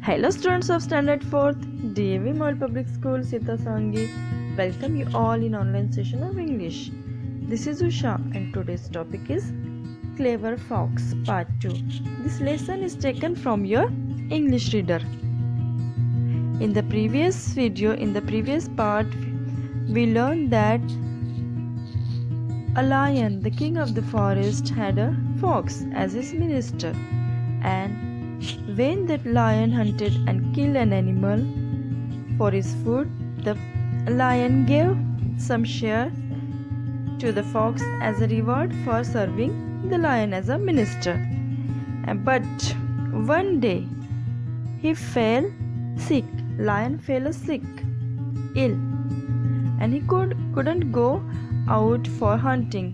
Hello students of Standard 4th, DAV Model Public School, Sitasangi. Welcome you all in online session of English. This is Usha and today's topic is Clever Fox Part 2. This lesson is taken from your English reader. In the previous video, in the previous part, we learned that a lion, the king of the forest, had a fox as his minister, and when that lion hunted and killed an animal for his food, the lion gave some share to the fox as a reward for serving the lion as a minister. But one day he fell sick. Lion fell sick, ill, and he couldn't go out for hunting.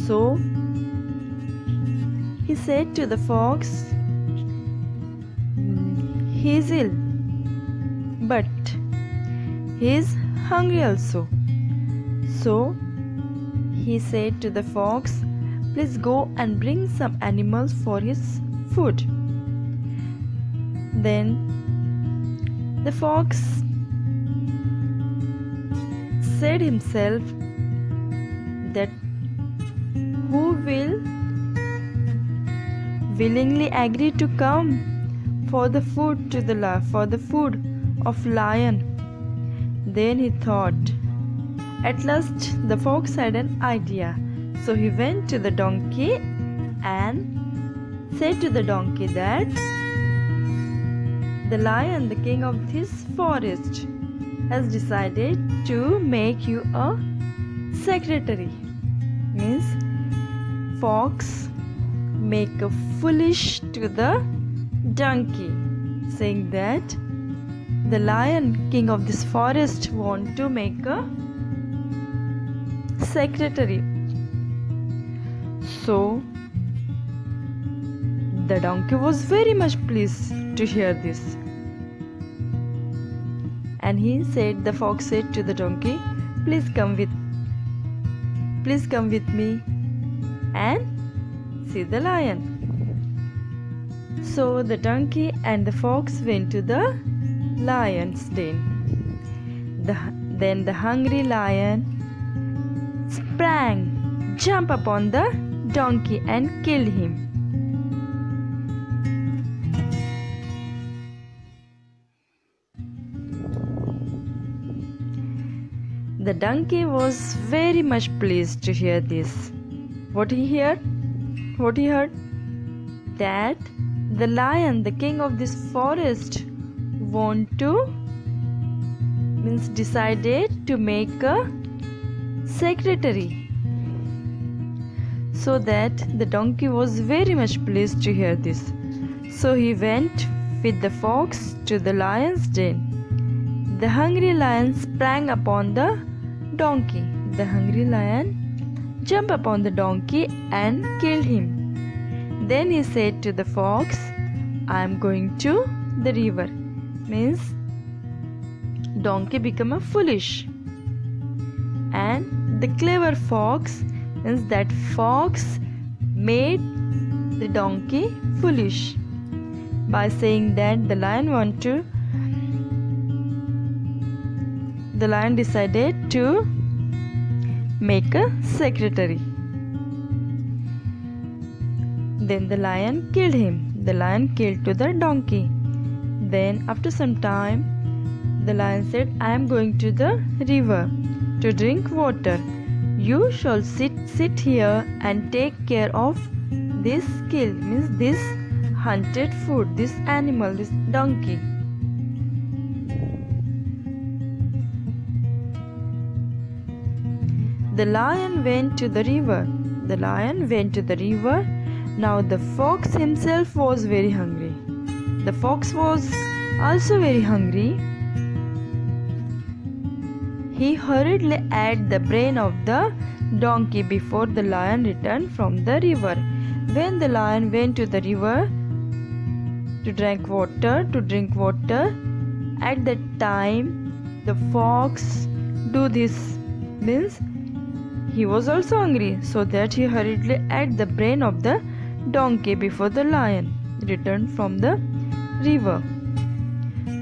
So he said to the fox, "He is ill, but he is hungry also." So he said to the fox, "Please go and bring some animals for his food." Then the fox said himself that who will willingly agree to come for the food of lion. Then he thought. At last the fox had an idea. So he went to the donkey and said to the donkey that the lion, the king of this forest, has decided to make you a secretary. Means fox make a foolish to the donkey, saying that the lion, king of this forest, want to make a secretary. So the donkey was very much pleased to hear this, and the fox said to the donkey, please come with me and see the lion." So the donkey and the fox went to the lion's den. Then the hungry lion jumped upon the donkey and killed him. The donkey was very much pleased to hear this. What he heard? That the lion, the king of this forest, decided to make a secretary. So that the donkey was very much pleased to hear this. So he went with the fox to the lion's den. The hungry lion sprang upon the donkey. The hungry lion jumped upon the donkey and killed him. Then he said to the fox, "I am going to the river." Means donkey become a foolish, and the clever fox means that fox made the donkey foolish by saying that the lion decided to make a secretary. Then the lion killed him. The lion killed to the donkey. Then after some time, the lion said, "I am going to the river to drink water. You shall sit here and take care of this killed," means this hunted food, this animal, this donkey. The lion went to the river. Now the fox himself was very hungry. The fox was also very hungry. He hurriedly ate the brain of the donkey before the lion returned from the river. When the lion went to the river to drink water, at that time the fox do this. Means he was also hungry, so that he hurriedly ate the brain of the donkey before the lion returned from the river.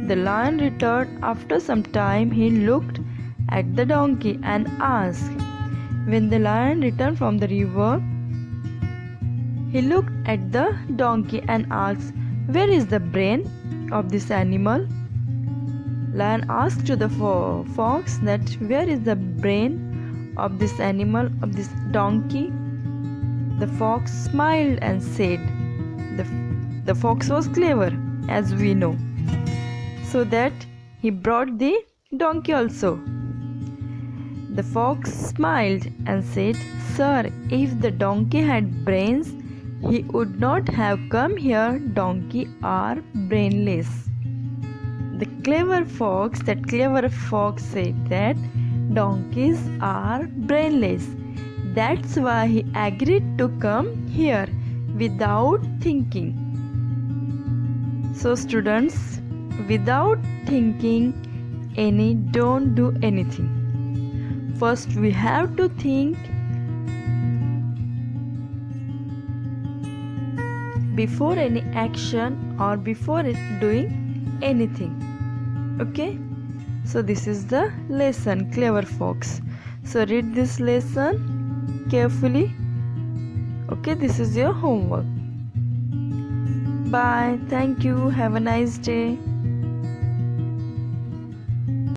The lion returned. After some time, he looked at the donkey and asked. When the lion returned from the river, he looked at the donkey and asked, "Where is the brain of this animal?" Lion asked to the fox that where is the brain of this animal, of this donkey? The fox smiled and said, the fox was clever, as we know, so that he brought the donkey also. The fox smiled and said, "Sir, if the donkey had brains, he would not have come here. Donkey are brainless." The clever fox said that donkeys are brainless. That's why he agreed to come here without thinking. So students, without thinking don't do anything. First we have to think before any action or before doing anything. Okay, so this is the lesson, Clever Fox. So read this lesson carefully. Okay, this is your homework. Bye. Thank you. Have a nice day.